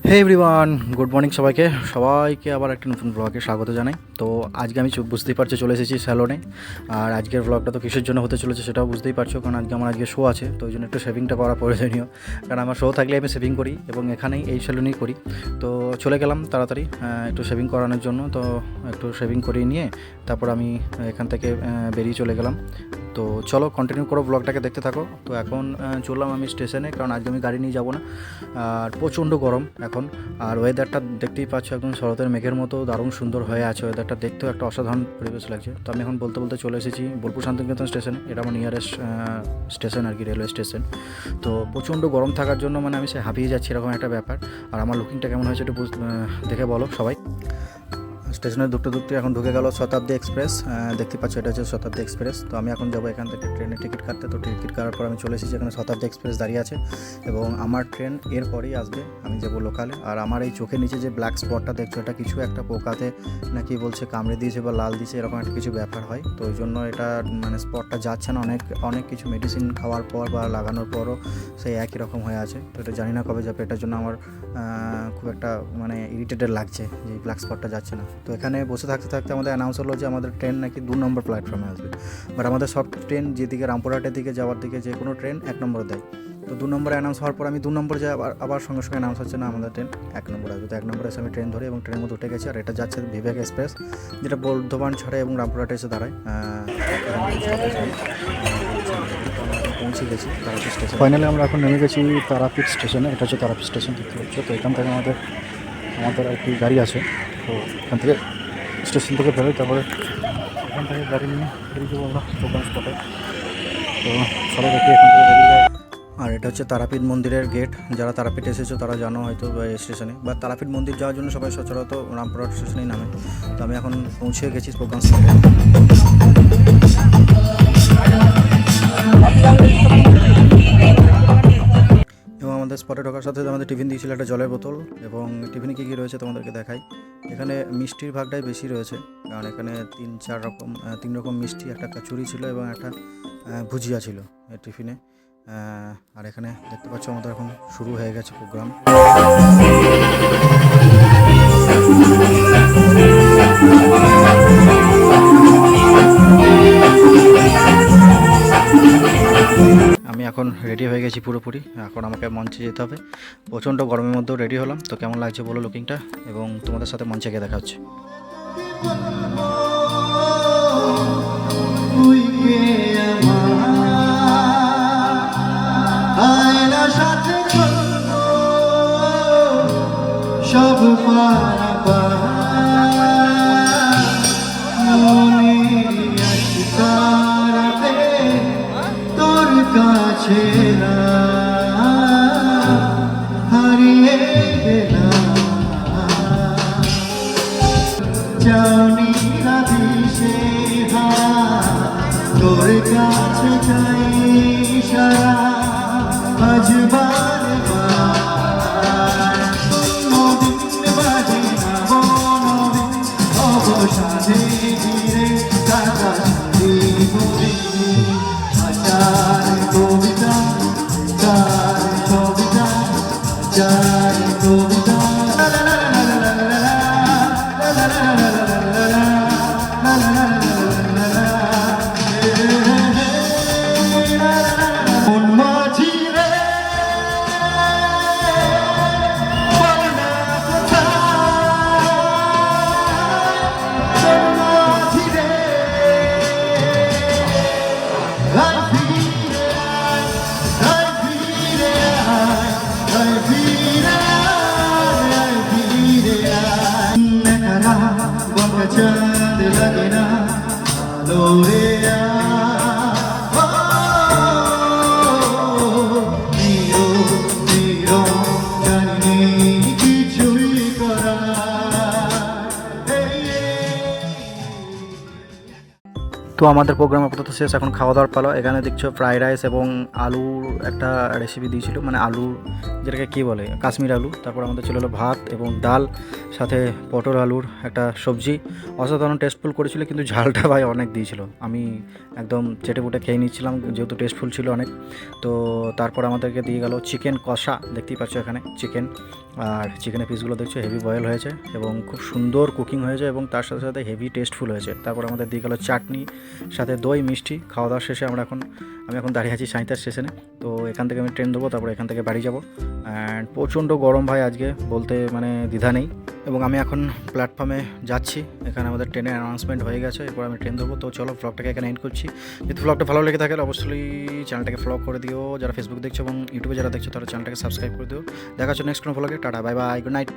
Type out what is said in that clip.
হে everyone, good morning সবাইকে আবার একটা নতুন ব্লগে স্বাগত জানাই। তো আজকে আমি বুঝতেই পারছো চলে এসেছি স্যালনে। আর আজকের ব্লগটা তো কিসের জন্য হতে চলেছে সেটাও বুঝতেই পারছো, কারণ আজকে শো আছে, তো ওই জন্য একটু শেভিংটা করা প্রয়োজনীয়। কারণ আমার শো থাকলে আমি শেভিং করি এবং এখানেই এই স্যালনেই করি। তো চলে গেলাম তাড়াতাড়ি একটু শেভিং করানোর জন্য। তো একটু শেভিং করিয়ে নিয়ে তারপর আমি এখান থেকে বেরিয়ে চলে গেলাম। তো চলো কন্টিনিউ করো, ব্লগটাকে দেখতে থাকো। তো এখন চললাম আমি স্টেশনে, কারণ আজকে আমি গাড়ি নিয়ে যাবো না। আর প্রচণ্ড গরম এখন, আর ওয়েদারটা দেখতেই পাচ্ছ একদম শরতের মেঘের মতো দারুণ সুন্দর হয়ে আছে। ওয়েদারটা দেখতেও একটা অসাধারণ পরিবেশ লাগছে। তো আমি এখন বলতে বলতে চলে এসেছি বোলপুর শান্তিনিকেতন স্টেশনে। এটা আমার নিয়ারেস্ট স্টেশন আর কি, রেলওয়ে স্টেশন। তো প্রচণ্ড গরম থাকার জন্য মানে আমি সে হাঁপিয়ে যাচ্ছি, এরকম একটা ব্যাপার। আর আমার লুকিংটা কেমন হয়েছে একটু দেখে বলো সবাই। স্টেশনে দুটো এখন ঢুকে গেল শতাব্দী এক্সপ্রেস। দেখতে পাচ্ছ এটা হচ্ছে শতাব্দী এক্সপ্রেস। তো আমি এখন যাবো এখান থেকে ট্রেনের টিকিট কাটতে। তো টিকিট কাটার পর আমি চলে এসেছি, এখানে শতাব্দী এক্সপ্রেস দাঁড়িয়ে আছে এবং আমার ট্রেন এরপরেই আসবে। আমি যাবো লোকালে। আর আমার এই চোখের নিচে যে ব্ল্যাক স্পটটা দেখছো, এটা কিছু একটা পোকাতে নাকি বলছে কামড়ে দিয়েছে বা লাল দিয়েছে, এরকম একটা কিছু ব্যাপার হয়। তো ওই জন্য এটা মানে স্পটটা যাচ্ছে না। অনেক কিছু মেডিসিন খাওয়ার পর বা লাগানোর পরও সেই একই রকম হয়ে আছে। তো এটা জানি না কবে যাবে, এটার জন্য আমার খুব একটা মানে ইরিটেটেড লাগছে যে ব্ল্যাক স্পটটা যাচ্ছে না। তো এখানে বসে থাকতে থাকতে আমাদের অ্যানাউন্স হলো যে আমাদের ট্রেন নাকি 2 নম্বর প্ল্যাটফর্মে আসবে। বাট আমাদের সব ট্রেন যেদিকে রামপুরহাটের দিকে যাওয়ার দিকে যে কোনো ট্রেন 1 নম্বরে দেয়। তো 2 নম্বরে অ্যানাউন্স হওয়ার পর আমি 2 নম্বর যাই, আবার সঙ্গে সঙ্গে অ্যানাউন্স হচ্ছে না আমাদের ট্রেন 1 নম্বর আসবে। তো 1 নম্বরে এসে আমি ট্রেন ধরে এবং ট্রেনের মধ্যে উঠে গেছি। আর এটা যাচ্ছে বিবেক এক্সপ্রেস, যেটা বর্ধমান ছাড়ে এবং রামপুরহাটে এসে দাঁড়ায়। পৌঁছে গেছি তারাপীঠ স্টেশন। ফাইনালি আমরা এখন নেমে গেছি তারাপীঠ স্টেশনে। এটা হচ্ছে তারাপীঠ স্টেশন, দেখতে পাচ্ছ। তো এখান থেকে আমাদের আর কি গাড়ি আছে। তো এখান থেকে স্টেশন থেকে বেরোই, তারপরে এখান থেকে গাড়ি নিয়ে বেরিয়ে যাবো আমরা প্রোগ্রাম স্পটে। তো সবাই দেখি এখান থেকে বেরিয়ে যায়। আর এটা হচ্ছে তারাপীঠ মন্দিরের গেট। যারা তারাপীঠ এসেছো তারা জানো হয়তো স্টেশনে, বা তারাপীঠ মন্দির যাওয়ার জন্য সবাই সচরাচর রামপুরহাট স্টেশনেই নামে। তো আমি এখন পৌঁছে গেছি প্রোগ্রাম স্পটে। এবং আমাদের স্পটে ঢোকার সাথে আমাদের টিফিন দিয়েছিল একটা জলের বোতল। এবং টিফিনে কী কী রয়েছে তোমাদেরকে দেখাই। এখানে মিষ্টির ভাগটাই বেশি রয়েছে, কারণ এখানে 3 রকম মিষ্টি, একটা কচুরি ছিল এবং একটা ভুজিয়া ছিল টিফিনে। আর এখানে দেখতে পাচ্ছ আমাদের এখন শুরু হয়ে গেছে প্রোগ্রাম। আমি এখন রেডি হয়ে গেছি পুরোপুরি। এখন আমাকে মঞ্চে যেতে হবে। প্রচণ্ড গরমের মধ্যেও রেডি হলাম। তো কেমন লাগছে বলো লুকিংটা, এবং তোমাদের সাথে মঞ্চে গিয়ে দেখা হচ্ছে। সব তোর কাছে হারিয়ে গেলাম, জানি না দিশে তোর কাছে চাই সারা আজ অবসাদে ঘিরে কাটা কবিতা কবিতা চাঁদ লাগে না লোরে তো আমাদের প্রোগ্রাম আপাতত শেষ, এখন খাওয়া দাওয়ার পালা। এখানে দেখছো ফ্রাইড রাইস এবং আলুর একটা রেসিপি দিয়েছিল, মানে আলুর যেটাকে কী বলে কাশ্মীর আলু। তারপর আমাদের চলে এলো ভাত এবং ডাল, সাথে পটল আলুর একটা সবজি। অসাধারণ টেস্টফুল করেছিল, কিন্তু ঝালটা ভাই অনেক দিয়েছিল। আমি একদম চেটেপুটে খেয়ে নিচ্ছিলাম যেহেতু টেস্টফুল ছিল অনেক। তো তারপর আমাদেরকে দিয়ে গেল চিকেন কষা, দেখতেই পাচ্ছ এখানে চিকেন। আর চিকেনের পিসগুলো দেখছো হেভি বয়েল হয়েছে এবং খুব সুন্দর কুকিং হয়েছে এবং তার সাথে সাথে হেভি টেস্টফুল হয়েছে। তারপর আমাদের দিয়ে গেল চাটনি, সাথে দই মিষ্টি। খাওয়া দাওয়ার শেষে আমি এখন দাঁড়িয়ে আছি সাঁইতার স্টেশনে। তো এখান থেকে আমি ট্রেন ধরবো, তারপর এখান থেকে বাড়ি যাব। অ্যান্ড প্রচণ্ড গরম ভাই আজকে, বলতে মানে দ্বিধা নেই। এবং আমি এখন প্ল্যাটফর্মে যাচ্ছি, এখানে আমাদের ট্রেনের অ্যানাউন্সমেন্ট হয়ে গেছে, এরপর আমি ট্রেন ধরবো। তো চলো ব্লগটাকে এখানে এন্ড করছি। যদি ব্লগটা ভালো লেগে থাকে অবশ্যই চ্যানেলটাকে ফলো করে দিও, যারা ফেসবুক দেখছো এবং ইউটিউবে যারা দেখছো তারা চ্যানেলটাকে সাবস্ক্রাইব করে দিও। দেখা হচ্ছে নেক্সট কোনো ব্লগে। Tata, bye bye, good night.